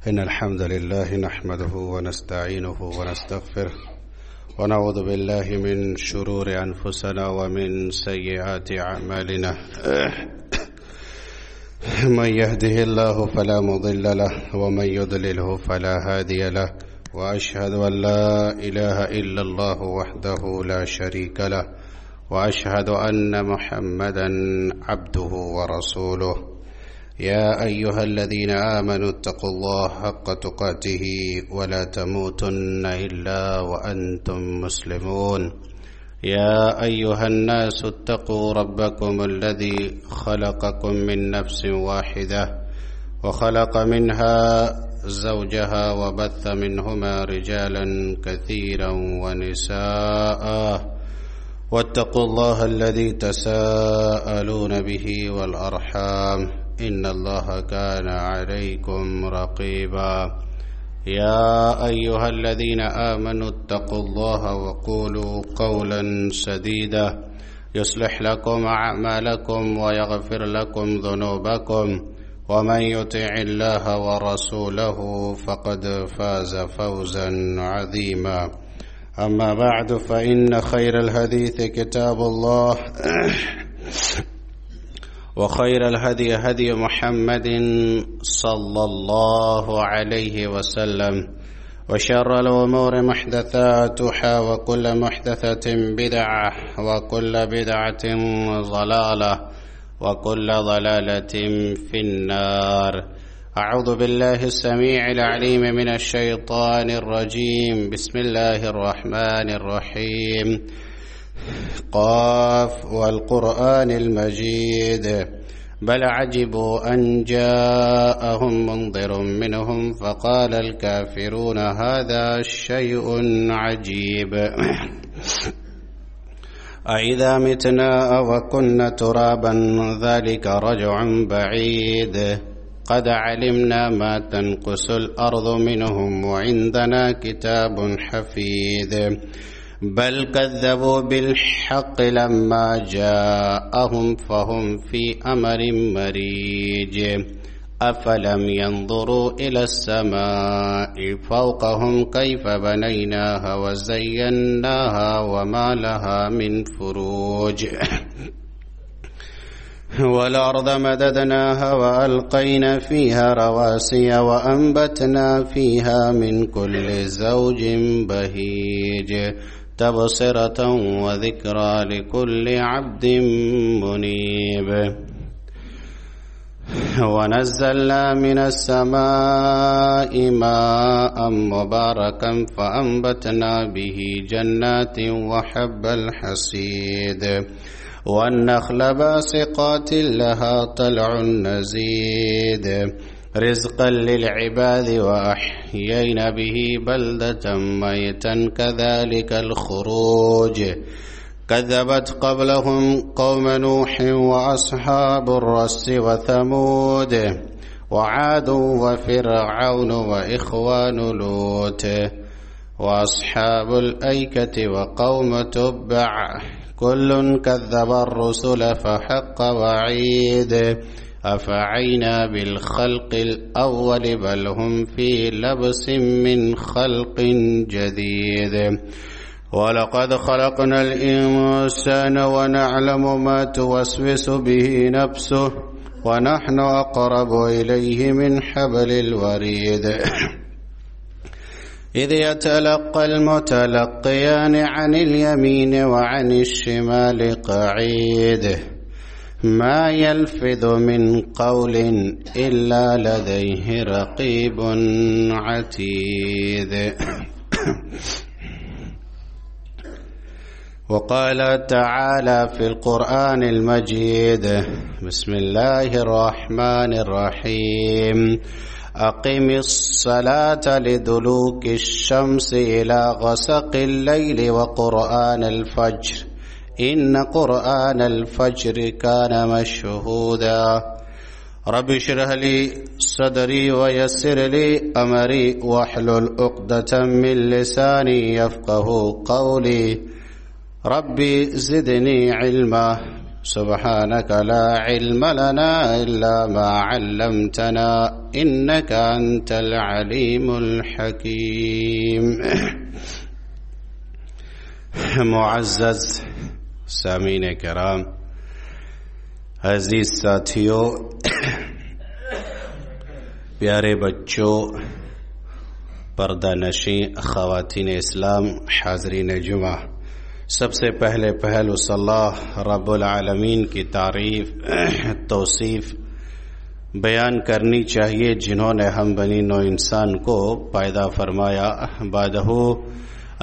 إن الحمد لله نحمده ونستعينه ونستغفره ونعوذ بالله من شرور أنفسنا ومن سيئات أعمالنا من يهده الله فلا مضل له ومن يضلله فلا هادي له وأشهد أن لا إله إلا الله وحده لا شريك له وأشهد أن محمدا عبده ورسوله يا أيها الذين آمنوا اتقوا الله حق تقاته ولا تموتن إلا وأنتم مسلمون يا أيها الناس اتقوا ربكم الذي خلقكم من نفس واحدة وخلق منها زوجها وبث منهما رجالا كثيرا ونساء واتقوا الله الذي تساءلون به والأرحام إن الله كان عليكم رقيبا يا أيها الذين آمنوا اتقوا الله وقولوا قولا سديدا يصلح لكم أعمالكم ويغفر لكم ذنوبكم ومن يطع الله ورسوله فقد فاز فوزا عظيما أما بعد فإن خير الحديث كتاب الله وخير الهدي هدي محمد صلى الله عليه وسلم وشر الأمور محدثاتها وكل محدثة بدعة وكل بدعة ضلالة وكل ضلالة في النار. أعوذ بالله السميع العليم من الشيطان الرجيم. بسم الله الرحمن الرحيم. قاف والقرآن المجيد بل عجبوا أن جاءهم منذر منهم فقال الكافرون هذا شيء عجيب أإذا متنا وكنا ترابا ذلك رجع بعيد قد علمنا ما تنقص الأرض منهم وعندنا كتاب حفيظ بل كذبوا بالحق لما جاءهم فهم في أمر مريج أفلم ينظروا إلى السماء فوقهم كيف بنيناها وزيناها وما لها من فروج والأرض مددناها وألقينا فيها رواسي وأنبتنا فيها من كل زوج بهيج تبصرة وذكرى لكل عبد منيب ونزلنا من السماء ماء مباركا فأنبتنا به جنات وحب الحصيد والنخل باسقات لها طلع نزيد رزقا للعباد وأحيينا به بلدة ميتا كذلك الخروج كذبت قبلهم قوم نوح وأصحاب الرس وثمود وعاد وفرعون وإخوان لوط وأصحاب الأيكة وقوم تبع كل كذب الرسل فحق وعيد أفعينا بالخلق الأول بل هم في لبس من خلق جديد ولقد خلقنا الإنسان ونعلم ما توسوس به نفسه ونحن أقرب إليه من حبل الوريد إذ يتلقى المتلقيان عن اليمين وعن الشمال قعيد ما يلفظ من قول إلا لديه رقيب عتيد وقال تعالى في القرآن المجيد بسم الله الرحمن الرحيم أقم الصلاة لدلوك الشمس إلى غسق الليل وقرآن الفجر إن قرآن الفجر كان مشهودا رب اشرح لي صدري ويسر لي أمري واحلل عقدة من لساني يفقه قولي ربي زدني علما سبحانك لا علم لنا إلا ما علمتنا إنك أنت العليم الحكيم. معزز سامعین کرام، عزیز ساتھیوں، پیارے بچوں، پردہ نشین خواتین اسلام، حاضرین جمعہ، سب سے پہلے صلی اللہ رب العالمین کی تعریف توصیف بیان کرنی چاہیے جنہوں نے ہم بنی نوع انسان کو پیدا فرمایا. بعدہ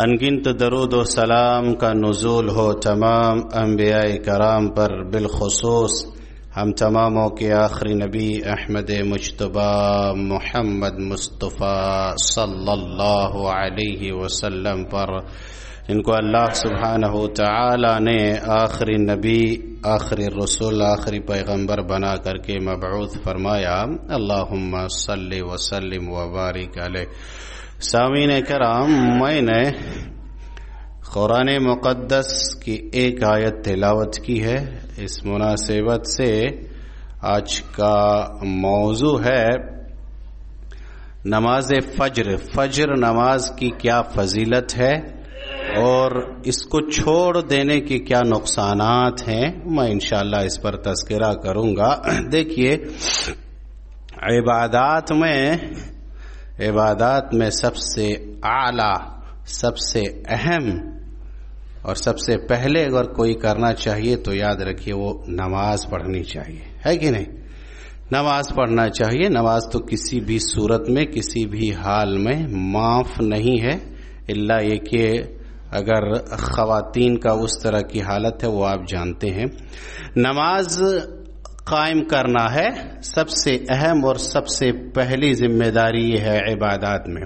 انگنت درود و سلام کا نزول ہو تمام انبیاء کرام پر، بالخصوص ہم تماموں کے آخری نبی احمد مجتبی محمد مصطفیٰ صلی اللہ علیہ وسلم پر، ان کو اللہ سبحانہ تعالی نے آخری نبی، آخری رسول، آخری پیغمبر بنا کر کے مبعوث فرمایا. اللہم صلی وسلم وبارک علیہ. سامعین کرام، میں نے قرآن مقدس کی ایک آیت تلاوت کی ہے. اس مناسبت سے آج کا موضوع ہے نماز فجر. فجر نماز کی کیا فضیلت ہے اور اس کو چھوڑ دینے کے کیا نقصانات ہیں، میں انشاءاللہ اس پر تذکرہ کروں گا. دیکھیے، عبادات میں سب سے اعلیٰ، سب سے اہم اور سب سے پہلے اگر کوئی کرنا چاہیے تو یاد رکھیے وہ نماز پڑھنی چاہیے، ہے کہ نہیں؟ نماز پڑھنا چاہیے. نماز تو کسی بھی صورت میں، کسی بھی حال میں معاف نہیں ہے، الا یہ کہ اگر خواتین کا اس طرح کی حالت ہے وہ آپ جانتے ہیں. نماز قائم کرنا ہے سب سے اہم اور سب سے پہلی ذمہ داری یہ ہے عبادات میں.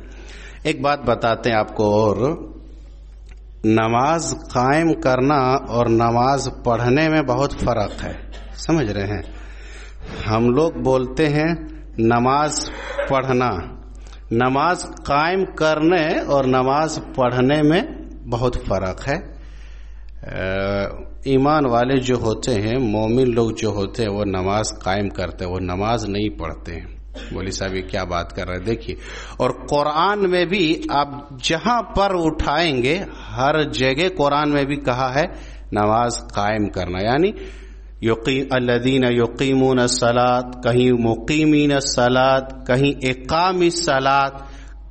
ایک بات بتاتے ہیں آپ کو، اور نماز قائم کرنا اور نماز پڑھنے میں بہت فرق ہے، سمجھ رہے ہیں؟ ہم لوگ بولتے ہیں نماز پڑھنا، نماز قائم کرنے اور نماز پڑھنے میں بہت فرق ہے. ایمان والے جو ہوتے ہیں، مومن لوگ جو ہوتے ہیں، وہ نماز قائم کرتے ہیں، وہ نماز نہیں پڑھتے ہیں. مولوی صاحب یہ کیا بات کر رہے ہیں؟ دیکھیے، اور قرآن میں بھی آپ جہاں پر اٹھائیں گے ہر جگہ قرآن میں بھی کہا ہے نماز قائم کرنا، یعنی الذین یقیمون الصلاۃ، کہیں مقیمین الصلاۃ، کہیں اقام الصلاۃ،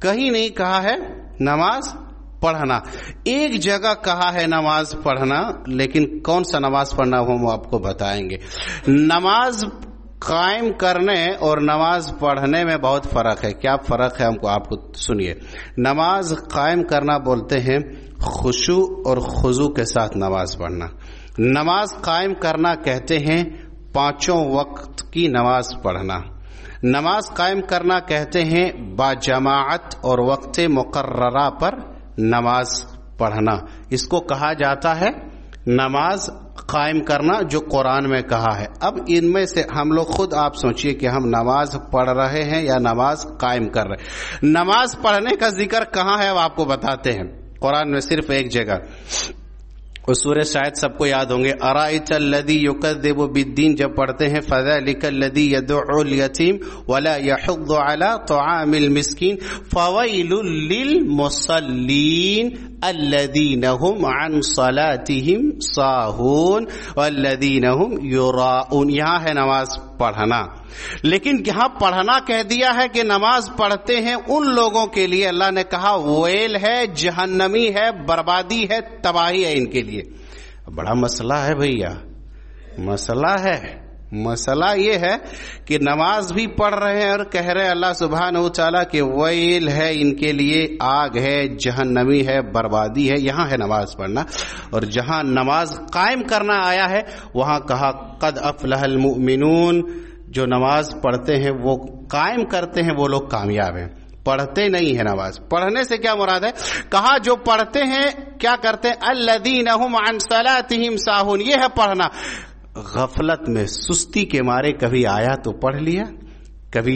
کہیں نہیں کہا ہے نماز پڑھنا. ایک جگہ کہا ہے نماز پڑھنا، لیکن کون سا نماز پڑھنا ہم آپ کو بتائیں گے. نماز قائم کرنے اور نماز پڑھنے میں بہت فرق ہے. کیا فرق ہے آپ کو سنیے. نماز قائم کرنا بولتے ہیں خشوع اور خضوع کے ساتھ نماز پڑھنا. نماز قائم کرنا کہتے ہیں 5 وقت کی نماز پڑھنا. نماز قائم کرنا کہتے ہیں با جماعت اور وقت مقررہ پر نماز پڑھنا. اس کو کہا جاتا ہے نماز قائم کرنا جو قرآن میں کہا ہے. اب ان میں سے ہم لوگ خود آپ سوچئے کہ ہم نماز پڑھ رہے ہیں یا نماز قائم کر رہے ہیں. نماز پڑھنے کا ذکر کہاں ہے وہ آپ کو بتاتے ہیں. قرآن میں صرف ایک جگہ، اس سورہ شاید سب کو یاد ہوں گے، ارائیت الذی یکذب بالدین جب پڑھتے ہیں فذلک الذی یدعو الیتیم ولا یحض علی طعام المسکین فویل للمصلین الذین هم عن صلاتهم ساہون والذین هم یراؤون. یہاں ہے نماز پڑھنا، لیکن یہاں پڑھنا کہہ دیا ہے کہ نماز پڑھتے ہیں ان لوگوں کے لیے. اللہ نے کہا ویل ہے، جہنمی ہے، بربادی ہے، تباہی ہے ان کے لیے. بڑا مسئلہ ہے بھیا، مسئلہ یہ ہے کہ نماز بھی پڑھ رہے ہیں اور کہہ رہے اللہ سبحانہ و تعالیٰ کہ ویل ہے ان کے لیے، آگ ہے، جہنمی ہے، بربادی ہے. یہاں ہے نماز پڑھنا. اور جہاں نماز قائم کرنا آیا ہے وہاں کہا قد افلح المؤمنون. جو نماز پڑھتے ہیں، وہ قائم کرتے ہیں، وہ لوگ کامیاب ہیں. پڑھتے نہیں ہے نماز. پڑھنے سے کیا مراد ہے؟ کہا جو پڑھتے ہیں کیا کرتے ہیں؟ الذین هم عن صلاتهم ساہون. یہ ہے پڑھنا. غفلت میں، سستی کے مارے کبھی آیا تو پڑھ لیا، کبھی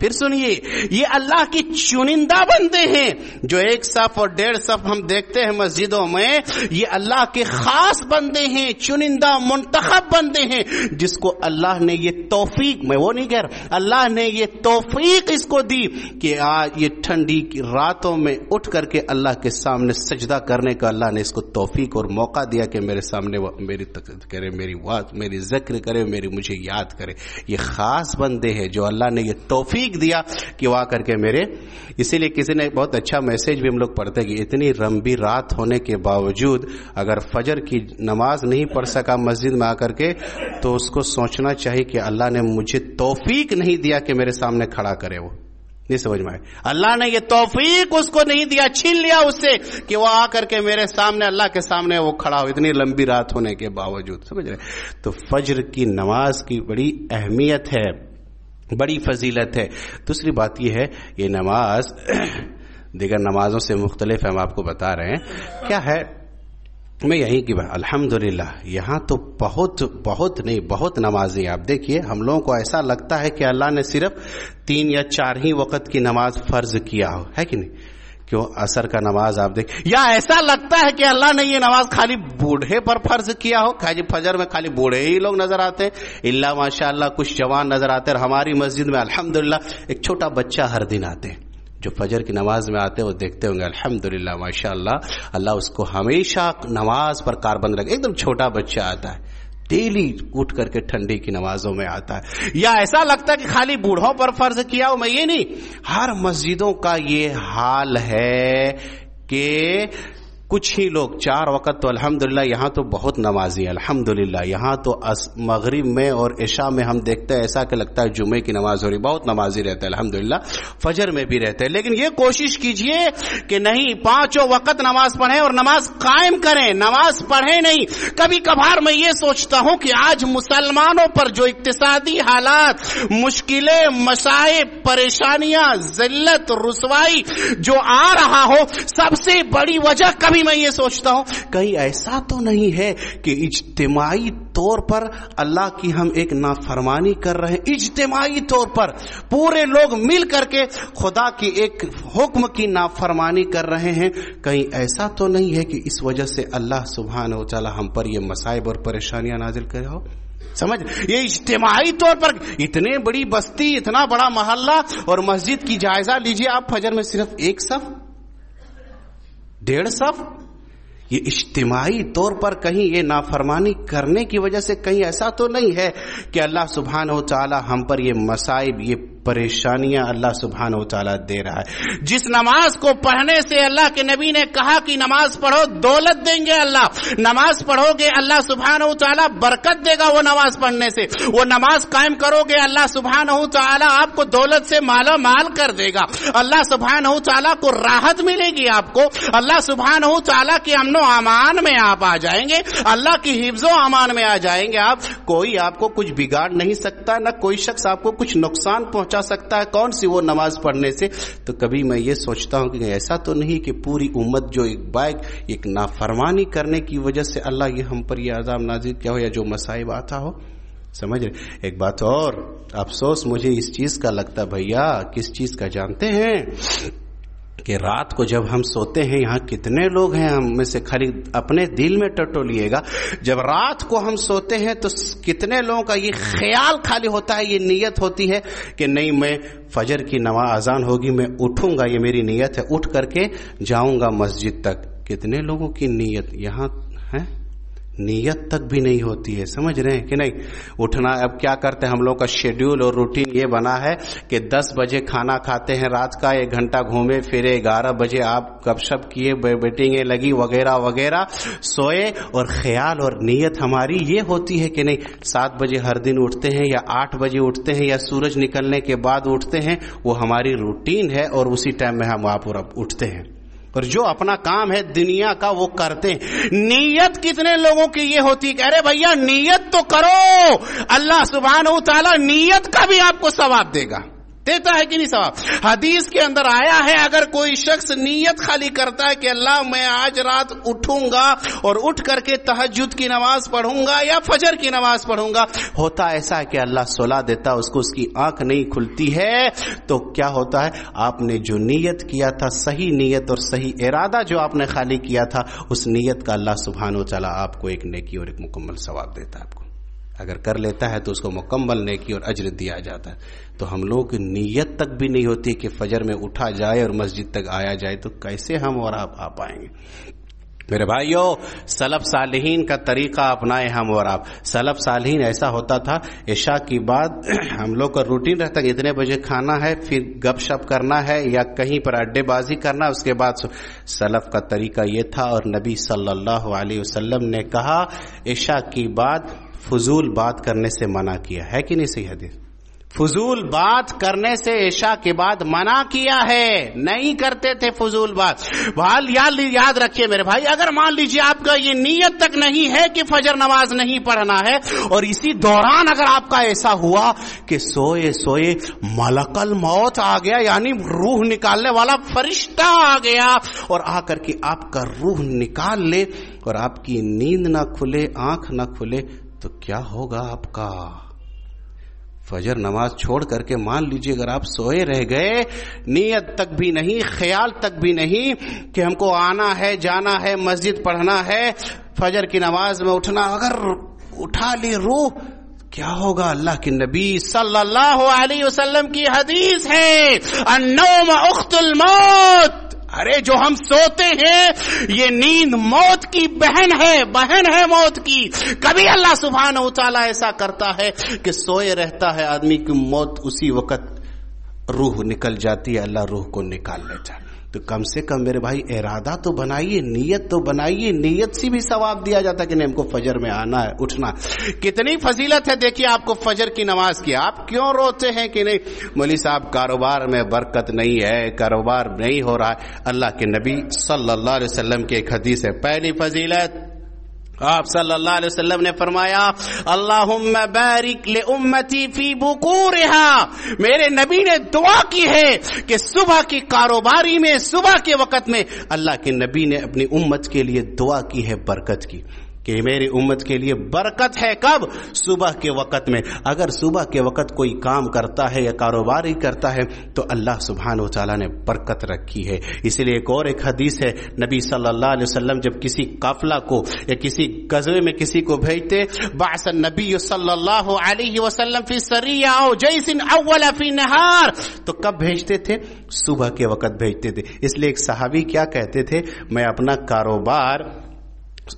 پھر سنیے، یہ اللہ کی چنندہ بندے ہیں جو 1 صف اور 1.5 صف ہم دیکھتے ہیں مسجدوں میں، یہ اللہ کے خاص بندے ہیں، چنندہ منتخب بندے ہیں جس کو اللہ نے یہ توفیق، میں وہ نہیں کہہ رہا، اللہ نے یہ توفیق اس کو دی کہ آج یہ ٹھنڈی کی راتوں میں اٹھ کر کے اللہ کے سامنے سجدہ کرنے کا اللہ نے اس کو توفیق اور موقع دیا کہ میرے سامنے میری تقریر کرے، میری ذکر کرے، مجھے یاد کرے۔ یہ خاص بندے ہیں جو اللہ نے یہ توفیق دیا کہ وہ آ کر کے میرے، اسی لیے کسی نے بہت اچھا میسج بھی ہم لوگ پڑھتے کہ اتنی لمبی رات ہونے کے باوجود اگر فجر کی نماز نہیں پڑھ سکا مسجد میں آ کر کے تو اس کو سوچنا چاہیے کہ اللہ نے مجھے توفیق نہیں دیا کہ میرے سامنے کھڑا کرے۔ وہ نہیں سمجھ میں آئے، اللہ نے یہ توفیق اس کو نہیں دیا، چھین لیا اس سے کہ وہ آ کر کے میرے سامنے اللہ کے سامنے وہ کھڑا ہو اتنی لمبی رات ہونے کے باوجود، سمجھ رہے؟ تو فجر کی نماز کی بڑی اہمیت ہے، بڑی فضیلت ہے۔ دوسری بات یہ ہے، یہ نماز دیگر نمازوں سے مختلف ہے، ہم آپ کو بتا رہے ہیں کیا ہے۔ میں یہی کہ الحمدللہ یہاں تو بہت نمازی، آپ دیکھیے ہم لوگوں کو ایسا لگتا ہے کہ اللہ نے صرف 3 یا 4 ہی وقت کی نماز فرض کیا ہو، ہے کہ نہیں؟ کیوں عصر کا نماز آپ دیکھ، یا ایسا لگتا ہے کہ اللہ نے یہ نماز خالی بوڑھے پر فرض کیا ہو، فجر میں خالی بوڑھے ہی لوگ نظر آتے ہیں، اللہ ماشاءاللہ کچھ جوان نظر آتے ہیں، اور ہماری مسجد میں الحمدللہ ایک چھوٹا بچہ ہر دن آتے ہیں جو فجر کی نماز میں آتے ہیں، وہ دیکھتے ہوں گے الحمدللہ ماشاءاللہ اللہ اس کو ہمیشہ نماز پر کاربند رکھے، ایک دم چھوٹا بچہ آتا ہے ڈیلی اٹھ کر کے ٹھنڈی کی نمازوں میں آتا ہے۔ یا ایسا لگتا ہے کہ خالی بوڑھوں پر فرض کیا ہو، میں یہ نہیں، ہر مسجدوں کا یہ حال ہے کہ کچھ ہی لوگ 4 وقت تو الحمدللہ یہاں تو بہت نمازی ہیں، الحمدللہ یہاں تو مغرب میں اور عشاء میں ہم دیکھتے ہیں ایسا کہ لگتا ہے جمعے کی نماز ہو رہی، بہت نمازی رہتے ہیں الحمدللہ، فجر میں بھی رہتے ہیں، لیکن یہ کوشش کیجئے کہ نہیں 5 وقت نماز پڑھیں اور نماز قائم کریں، نماز پڑھیں نہیں۔ کبھی کبھار میں یہ سوچتا ہوں کہ آج مسلمانوں پر جو اقتصادی حالات، مشکلیں، مصائب، پریشانیاں، ذلت، رسوائی جو آ رہا ہو، سب سے بڑی وجہ کبھی میں یہ سوچتا ہوں کہیں ایسا تو نہیں ہے کہ اجتماعی طور پر اللہ کی ہم ایک نافرمانی کر رہے ہیں، اجتماعی طور پر پورے لوگ مل کر کے خدا کی ایک حکم کی نافرمانی کر رہے ہیں، کہیں ایسا تو نہیں ہے کہ اس وجہ سے اللہ سبحانہ و تعالی ہم پر یہ مصائب اور پریشانیاں نازل کرے ہو؟ سمجھ، یہ اجتماعی طور پر اتنے بڑی بستی، اتنا بڑا محلہ اور مسجد کی جائزہ لیجئے آپ، فجر میں صرف 1 صف 1.5 صف، یہ اجتماعی طور پر کہیں یہ نافرمانی کرنے کی وجہ سے کہیں ایسا تو نہیں ہے کہ اللہ سبحانہ و تعالی ہم پر یہ مصائب، یہ پریشانیاں اللہ سبحانہ و تعالی دے رہا ہے۔ جس نماز کو پڑھنے سے اللہ کے نبی نے کہا کہ نماز پڑھو دولت دیں گے اللہ، نماز پڑھو گے اللہ سبحانہ و تعالی برکت دے گا، وہ نماز پڑھنے سے، وہ نماز قائم کرو گے اللہ سبحانہ و تعالی آپ کو دولت سے مالا مال کر دے گا، اللہ سبحانہ و تعالی کو راحت ملے گی، آپ کو اللہ سبحانہ و تعالی کے امن و امان میں آپ آ جائیں گے، اللہ کی حفظ و امان میں آ جائیں گے آپ، کوئی آپ کو کچھ بگاڑ نہیں سکتا، نہ کوئی شخص آپ کو کچھ نقصان پہنچا سکتا ہے کون سی وہ نماز پڑھنے سے۔ تو کبھی میں یہ سوچتا ہوں کہ ایسا تو نہیں کہ پوری امت جو ایک نافرمانی کرنے کی وجہ سے اللہ یہ ہم پر یہ عذاب نازل کیا ہو یا جو مصائب آتا ہو، سمجھ رہے؟ ایک بات اور افسوس مجھے اس چیز کا لگتا بھیا، کس چیز کا جانتے ہیں؟ کہ رات کو جب ہم سوتے ہیں، یہاں کتنے لوگ ہیں ہم میں سے، خالی اپنے دل میں ٹٹولیے گا، جب رات کو ہم سوتے ہیں تو کتنے لوگوں کا یہ خیال خالی ہوتا ہے، یہ نیت ہوتی ہے کہ نہیں میں فجر کی نماز اذان ہوگی میں اٹھوں گا، یہ میری نیت ہے، اٹھ کر کے جاؤں گا مسجد تک۔ کتنے لوگوں کی نیت یہاں ہے، نیت تک بھی نہیں ہوتی ہے، سمجھ رہے ہیں کہ نہیں؟ اٹھنا اب کیا کرتے ہیں ہم لوگ کا شیڈیول اور روٹین یہ بنا ہے کہ 10 بجے کھانا کھاتے ہیں، رات کا 1 گھنٹہ گھومے پھرے، 11 بجے آپ گپ شپ کیے، میٹنگیں لگی وغیرہ وغیرہ، سوئے، اور خیال اور نیت ہماری یہ ہوتی ہے کہ نہیں 7 بجے ہر دن اٹھتے ہیں یا 8 بجے اٹھتے ہیں یا سورج نکلنے کے بعد اٹھتے ہیں، وہ ہماری روٹین ہے اور اسی ٹائم میں ہم آپ اٹھتے ہیں اور جو اپنا کام ہے دنیا کا وہ کرتے ہیں۔ نیت کتنے لوگوں کی یہ ہوتی کہ ارے بھیا نیت تو کرو، اللہ سبحانہ و تعالی نیت کا بھی آپ کو ثواب دے گا، دیتا ہے کہ نہیں ثواب؟ حدیث کے اندر آیا ہے اگر کوئی شخص نیت خالی کرتا ہے کہ اللہ میں آج رات اٹھوں گا اور اٹھ کر کے تہجد کی نماز پڑھوں گا یا فجر کی نماز پڑھوں گا، ہوتا ایسا ہے کہ اللہ سلا دیتا، اس کو اس کی آنکھ نہیں کھلتی ہے، تو کیا ہوتا ہے؟ آپ نے جو نیت کیا تھا، صحیح نیت اور صحیح ارادہ جو آپ نے خالی کیا تھا، اس نیت کا اللہ سبحانہ و تعالیٰ آپ کو ایک نیکی اور ایک مکمل ثواب دیتا ہے. آپ کو اگر کر لیتا ہے تو اس کو مکمل نیکی اور اجر دیا جاتا ہے. تو ہم لوگ کی نیت تک بھی نہیں ہوتی کہ فجر میں اٹھا جائے اور مسجد تک آیا جائے، تو کیسے ہم اور آپ آ پائیں گے؟ میرے بھائیو، سلف صالحین کا طریقہ اپنائے ہم اور آپ. سلف صالحین ایسا ہوتا تھا، عشاء کی بعد ہم لوگ کا روٹین رہتا کہ اتنے بجے کھانا ہے، پھر گپ شپ کرنا ہے یا کہیں پر اڈے بازی کرنا، اس کے بعد سلف کا طریقہ یہ تھا. اور نبی صلی اللہ علیہ وسلم نے کہا عشاء کی بعد فضول بات کرنے سے منع کیا ہے کہ نہیں؟ صحیح حدیث، فضول بات کرنے سے عشاء کے بعد منع کیا ہے، نہیں کرتے تھے فضول بات. یاد رکھیے میرے بھائی، اگر مان لیجیے آپ کا یہ نیت تک نہیں ہے کہ فجر نماز نہیں پڑھنا ہے، اور اسی دوران اگر آپ کا ایسا ہوا کہ سوئے سوئے ملک الموت آ گیا، یعنی روح نکالنے والا فرشتہ آ گیا اور آ کر کے آپ کا روح نکال لے اور آپ کی نیند نہ کھلے، آنکھ نہ کھلے، تو کیا ہوگا آپ کا؟ فجر نماز چھوڑ کر کے مان لیجئے اگر آپ سوئے رہ گئے، نیت تک بھی نہیں، خیال تک بھی نہیں کہ ہم کو آنا ہے، جانا ہے، مسجد پڑھنا ہے، فجر کی نماز میں اٹھنا، اگر اٹھا لی روح، کیا ہوگا؟ اللہ کے نبی صلی اللہ علیہ وسلم کی حدیث ہے، النوم اخت الموت. ارے جو ہم سوتے ہیں یہ نیند موت کی بہن ہے موت کی. کبھی اللہ سبحانہ و تعالیٰ ایسا کرتا ہے کہ سوئے رہتا ہے آدمی کی موت، اسی وقت روح نکل جاتی ہے، اللہ روح کو نکال لیتا ہے. تو کم سے کم میرے بھائی ارادہ تو بنائیے، نیت تو بنائیے، نیت سے بھی ثواب دیا جاتا ہے کہ نہیں ہم کو فجر میں آنا ہے، اٹھنا. کتنی فضیلت ہے دیکھیے آپ کو فجر کی نماز کی. آپ کیوں روتے ہیں کہ نہیں مولوی صاحب کاروبار میں برکت نہیں ہے، کاروبار نہیں ہو رہا ہے؟ اللہ کے نبی صلی اللہ علیہ وسلم کی ایک حدیث ہے. پہلی فضیلت، آپ صلی اللہ علیہ وسلم نے فرمایا اللہم بارک لامتی فی بکورها. میرے نبی نے دعا کی ہے کہ صبح کی کاروباری میں، صبح کے وقت میں اللہ کے نبی نے اپنی امت کے لیے دعا کی ہے برکت کی، کہ میری امت کے لیے برکت ہے. کب؟ صبح کے وقت میں. اگر صبح کے وقت کوئی کام کرتا ہے یا کاروباری کرتا ہے تو اللہ سبحانہ و تعالیٰ نے برکت رکھی ہے. اسی لیے ایک حدیث ہے، نبی صلی اللہ علیہ وسلم جب کسی قافلہ کو یا کسی غزوے میں کسی کو بھیجتے، بعث النبی صلی اللہ علیہ وسلم فی سریہ او جیش اول فی نہار، تو کب بھیجتے تھے؟ صبح کے وقت بھیجتے تھے. اس لیے ایک صحابی کیا کہتے تھے، میں اپنا کاروبار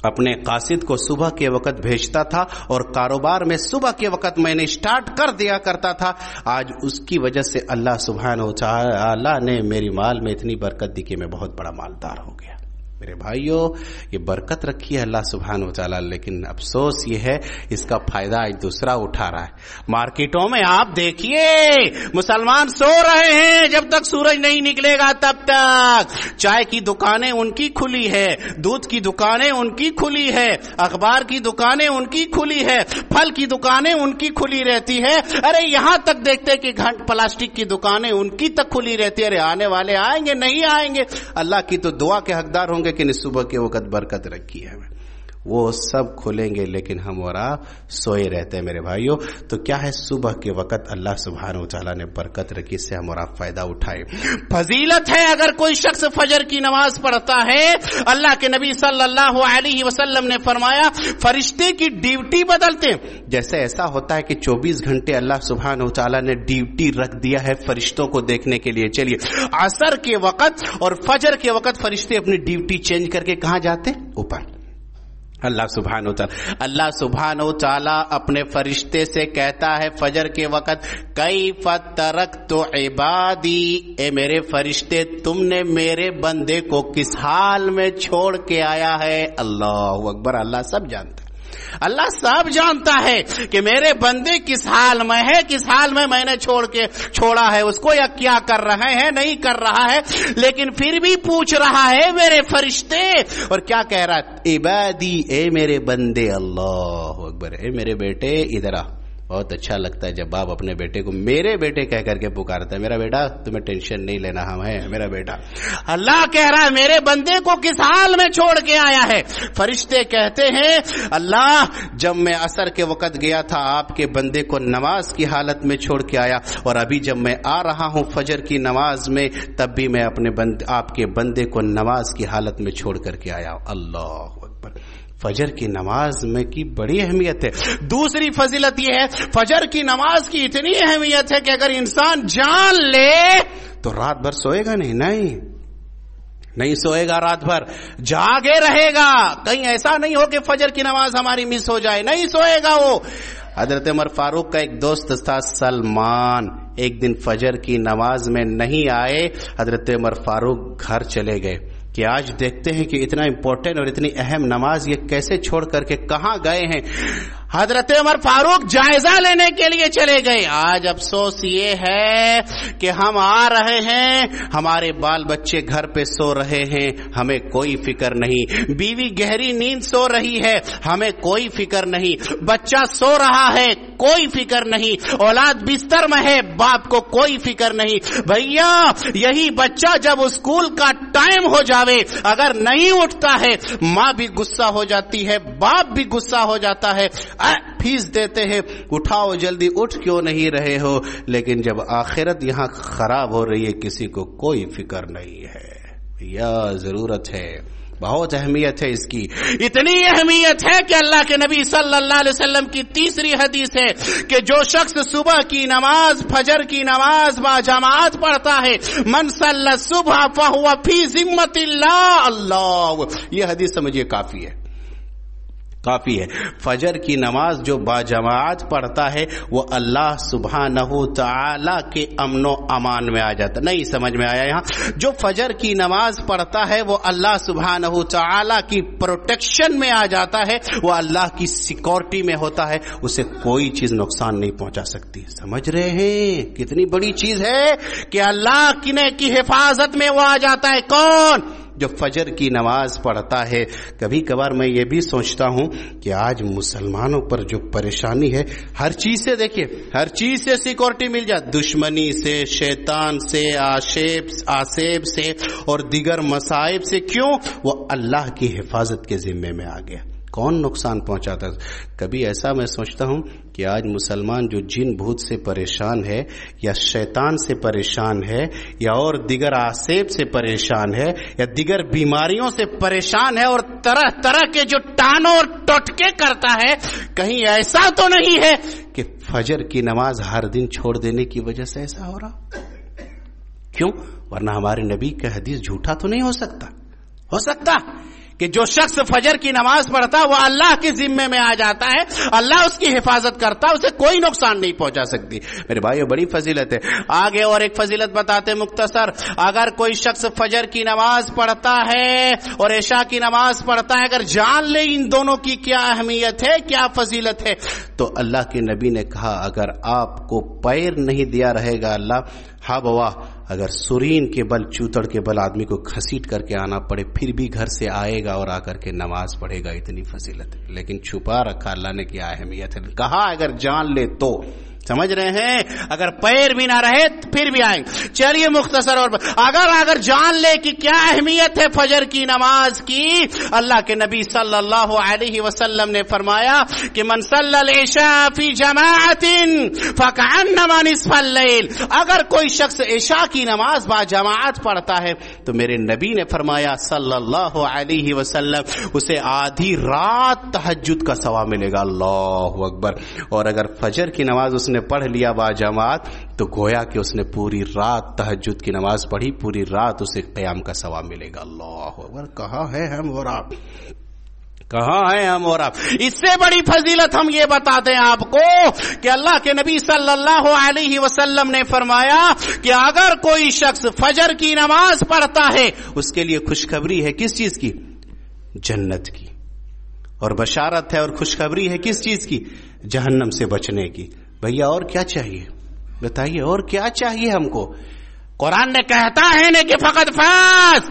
اپنے قاصد کو صبح کے وقت بھیجتا تھا اور کاروبار میں صبح کے وقت میں نے سٹارٹ کر دیا کرتا تھا. آج اس کی وجہ سے اللہ سبحانہ و تعالی نے میری مال میں اتنی برکت دی کہ میں بہت بڑا مالدار ہو گیا. میرے بھائیو، یہ برکت رکھی ہے اللہ سبحانہ و تعالیٰ، لیکن افسوس یہ ہے اس کا فائدہ آج دوسرا اٹھا رہا ہے. مارکیٹوں میں آپ دیکھیے مسلمان سو رہے ہیں، جب تک سورج نہیں نکلے گا تب تک چائے کی دکانیں ان کی کھلی ہے، دودھ کی دکانیں ان کی کھلی ہے، اخبار کی دکانیں ان کی کھلی ہے، پھل کی دکانیں ان کی کھلی رہتی ہے. ارے یہاں تک دیکھتے کہ پلاسٹک کی دکانیں ان کی تک کھلی رہتی ہے. ارے آنے والے آئیں گے نہیں آئیں گے؟ اللہ کی تو دعا کے حقدار ہوں گے کہ صبح کے وقت برکت رکھی ہے، وہ سب کھلیں گے، لیکن ہم اور آپ سوئے رہتے ہیں. میرے بھائیوں، تو کیا ہے صبح کے وقت اللہ سبحانہ و تعالیٰ نے برکت رکھی، اس سے ہم اور آپ فائدہ اٹھائے. فضیلت ہے اگر کوئی شخص فجر کی نماز پڑھتا ہے. اللہ کے نبی صلی اللہ علیہ وسلم نے فرمایا فرشتے کی ڈیوٹی بدلتے ہیں. جیسے ایسا ہوتا ہے کہ 24 گھنٹے اللہ سبحانہ و تعالیٰ نے ڈیوٹی رکھ دیا ہے فرشتوں کو دیکھنے کے لیے. چلیے عصر کے وقت اور فجر کے وقت فرشتے اپنی ڈیوٹی چینج کر کے کہاں جاتے؟ اوپر. اللہ سبحانہ و تعالیٰ اپنے فرشتے سے کہتا ہے فجر کے وقت کیف ترکت عبادی، اے میرے فرشتے تم نے میرے بندے کو کس حال میں چھوڑ کے آیا ہے. اللہ اکبر. اللہ سب جانتا ہے، اللہ سب جانتا ہے کہ میرے بندے کس حال میں ہے، کس حال میں نے چھوڑا ہے اس کو، یا کیا کر رہے ہیں نہیں کر رہا ہے، لیکن پھر بھی پوچھ رہا ہے میرے فرشتے. اور کیا کہہ رہا ہے؟ عبادی، اے میرے بندے. اللہ اکبر. اے میرے بیٹے ادھر آ، بہت اچھا لگتا ہے جب باپ اپنے بیٹے کو میرے بیٹے کہہ کر کے پکارتا ہے. میرا بیٹا تمہیں ٹینشن نہیں لینا, ہم ہیں میرا بیٹا. اللہ کہہ رہا ہے میرے بندے کو کس حال میں چھوڑ کے آیا ہے. فرشتے کہتے ہیں اللہ جب میں عصر کے وقت گیا تھا آپ کے بندے کو نماز کی حالت میں چھوڑ کے آیا, اور ابھی جب میں آ رہا ہوں فجر کی نماز میں تب بھی میں اپنے آپ کے بندے کو نماز کی حالت میں چھوڑ کر کے آیا. اللہ اکبر. فجر کی نماز میں کی بڑی اہمیت ہے. دوسری فضیلت یہ ہے فجر کی نماز کی اتنی اہمیت ہے کہ اگر انسان جان لے تو رات بھر سوئے گا نہیں سوئے گا, رات بھر جاگے رہے گا. کہیں ایسا نہیں ہو کہ فجر کی نماز ہماری مس ہو جائے, نہیں سوئے گا وہ. حضرت عمر فاروق کا ایک دوست تھا سلمان, ایک دن فجر کی نماز میں نہیں آئے. حضرت عمر فاروق گھر چلے گئے کہ آج دیکھتے ہیں کہ اتنا امپورٹنٹ اور اتنی اہم نماز یہ کیسے چھوڑ کر کے کہاں گئے ہیں. حضرت عمر فاروق جائزہ لینے کے لیے چلے گئے. آج افسوس یہ ہے کہ ہم آ رہے ہیں, ہمارے بال بچے گھر پہ سو رہے ہیں, ہمیں کوئی فکر نہیں. بیوی گہری نیند سو رہی ہے, ہمیں کوئی فکر نہیں. بچہ سو رہا ہے, کوئی فکر نہیں. اولاد بستر میں ہے, باپ کو کوئی فکر نہیں. بھیا یہی بچہ جب اسکول کا ٹائم ہو جاوے اگر نہیں اٹھتا ہے ماں بھی غصہ ہو جاتی ہے, باپ بھی غصہ ہو جاتا ہے, فیس دیتے ہیں اٹھاؤ جلدی, اٹھ کیوں نہیں رہے ہو. لیکن جب آخرت یہاں خراب ہو رہی ہے کسی کو کوئی فکر نہیں ہے. یا ضرورت ہے, بہت اہمیت ہے اس کی. اتنی اہمیت ہے کہ اللہ کے نبی صلی اللہ علیہ وسلم کی تیسری حدیث ہے کہ جو شخص صبح کی نماز فجر کی نماز با جماعت پڑھتا ہے, من صلی الصبح فہو فی ذمۃ اللہ. اللہ, یہ حدیث سمجھیے کافی ہے. فجر کی نماز جو با جماعت پڑھتا ہے وہ اللہ سبحانہ تعالی کے امن و امان میں آ جاتا. نہیں سمجھ میں آیا یہاں؟ جو فجر کی نماز پڑھتا ہے وہ اللہ سبحانہ تعالی کی پروٹیکشن میں آ جاتا ہے, وہ اللہ کی سیکورٹی میں ہوتا ہے, اسے کوئی چیز نقصان نہیں پہنچا سکتی. سمجھ رہے ہیں کتنی بڑی چیز ہے کہ اللہ کی حفاظت میں وہ آ جاتا ہے. کون؟ جو فجر کی نماز پڑھتا ہے. کبھی کبھار میں یہ بھی سوچتا ہوں کہ آج مسلمانوں پر جو پریشانی ہے, ہر چیز سے دیکھیے, ہر چیز سے سیکورٹی مل جائے, دشمنی سے, شیطان سے, آسیب سے اور دیگر مصائب سے. کیوں؟ وہ اللہ کی حفاظت کے ذمے میں آ گیا. کون نقصان پہنچاتا ہے؟ کبھی ایسا میں سوچتا ہوں کہ آج مسلمان جو جن بھوت سے پریشان ہے یا شیطان سے پریشان ہے یا اور دیگر آسیب سے پریشان ہے یا دیگر بیماریوں سے پریشان ہے اور طرح طرح کے جو ٹانوں اور ٹوٹکے کرتا ہے, کہیں ایسا تو نہیں ہے کہ فجر کی نماز ہر دن چھوڑ دینے کی وجہ سے ایسا ہو رہا؟ کیوں؟ ورنہ ہمارے نبی کا حدیث جھوٹا تو نہیں ہو سکتا کہ جو شخص فجر کی نماز پڑھتا وہ اللہ کے ذمے میں آ جاتا ہے, اللہ اس کی حفاظت کرتا, اسے کوئی نقصان نہیں پہنچا سکتی. میرے بھائیو بڑی فضیلت ہے. آگے اور ایک فضیلت بتاتے مختصر. اگر کوئی شخص فجر کی نماز پڑھتا ہے اور عشاء کی نماز پڑھتا ہے, اگر جان لے ان دونوں کی کیا اہمیت ہے, کیا فضیلت ہے, تو اللہ کے نبی نے کہا اگر آپ کو پیر نہیں دیا رہے گا اللہ, ہاں بوا, اگر سرین کے بل, چوتڑ کے بل آدمی کو گھسیٹ کر کے آنا پڑے پھر بھی گھر سے آئے گا اور آ کر کے نماز پڑھے گا. اتنی فضیلت ہے, لیکن چھپا رکھا اللہ نے کیا اہمیت ہے. کہا اگر جان لے تو. سمجھ رہے ہیں؟ اگر پیر بھی نہ رہے پھر بھی آئیں. چلیے مختصر اور اگر جان لے کہ کیا اہمیت ہے فجر کی نماز کی, اللہ کے نبی صلی اللہ علیہ وسلم نے فرمایا کہ من صلی العشاء فی جماعت فکأنما نصف اللیل. اگر کوئی شخص عشاء کی نماز با جماعت پڑھتا ہے تو میرے نبی نے فرمایا صلی اللہ علیہ وسلم اسے آدھی رات تہجد کا ثواب ملے گا. اللہ اکبر. اور اگر فجر کی نماز اس نے پڑھ لیا با جماعت تو گویا کہ اس نے پوری رات تہجد کی نماز پڑھی, پوری رات اسے قیام کا ثواب ملے گا. اللہ اکبر. کہاں ہے ہم اور آپ, کہاں ہے ہم اور آپ؟ اس سے بڑی فضیلت ہم یہ بتاتے ہیں آپ کو کہ اللہ کے نبی صلی اللہ علیہ وسلم نے فرمایا کہ اگر کوئی شخص فجر کی نماز پڑھتا ہے اس کے لیے خوشخبری ہے. کس چیز کی؟ جنت کی. اور بشارت ہے اور خوشخبری ہے کس چیز کی؟ جہنم سے بچنے کی. بھیا اور کیا چاہیے بتائیے, اور کیا چاہیے ہم کو؟ قرآن نے کہتا ہے نا کہ فقط فاز,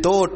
2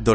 2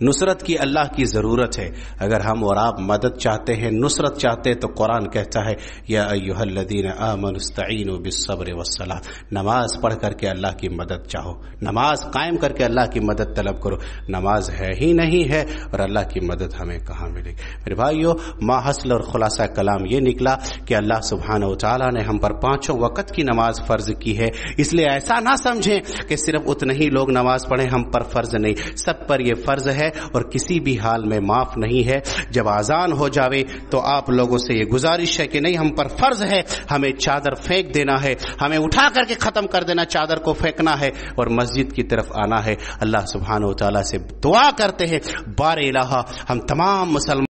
نصرت کی اللہ کی ضرورت ہے. اگر ہم اور آپ مدد چاہتے ہیں، نصرت چاہتے ہیں، تو قرآن کہتا ہے یا ایھا الذین آمنوا استعینوا بالصبر والصلاۃ. نماز پڑھ کر کے اللہ کی مدد چاہو، نماز قائم کر کے اللہ کی مدد طلب کرو. نماز ہے ہی نہیں ہے اور اللہ کی مدد ہمیں کہاں ملے گی؟ میرے بھائیو، ماحصل اور خلاصہ کلام یہ نکلا کہ اللہ سبحانہ و تعالیٰ نے ہم پر 5 وقت کی نماز فرض کی ہے. اس لیے ایسا نہ سمجھیں کہ صرف اتنے ہی لوگ نماز پڑھیں، ہم پر فرض نہیں. سب پر یہ فرض ہے اور کسی بھی حال میں معاف نہیں ہے. جب اذان ہو جاوے تو آپ لوگوں سے یہ گزارش ہے کہ نہیں، ہم پر فرض ہے، ہمیں چادر پھینک دینا ہے، ہمیں اٹھا کر کے ختم کر دینا، چادر کو پھینکنا ہے اور مسجد کی طرف آنا ہے. اللہ سبحانہ و تعالیٰ سے دعا کرتے ہیں، بار الہ ہم تمام مسلمان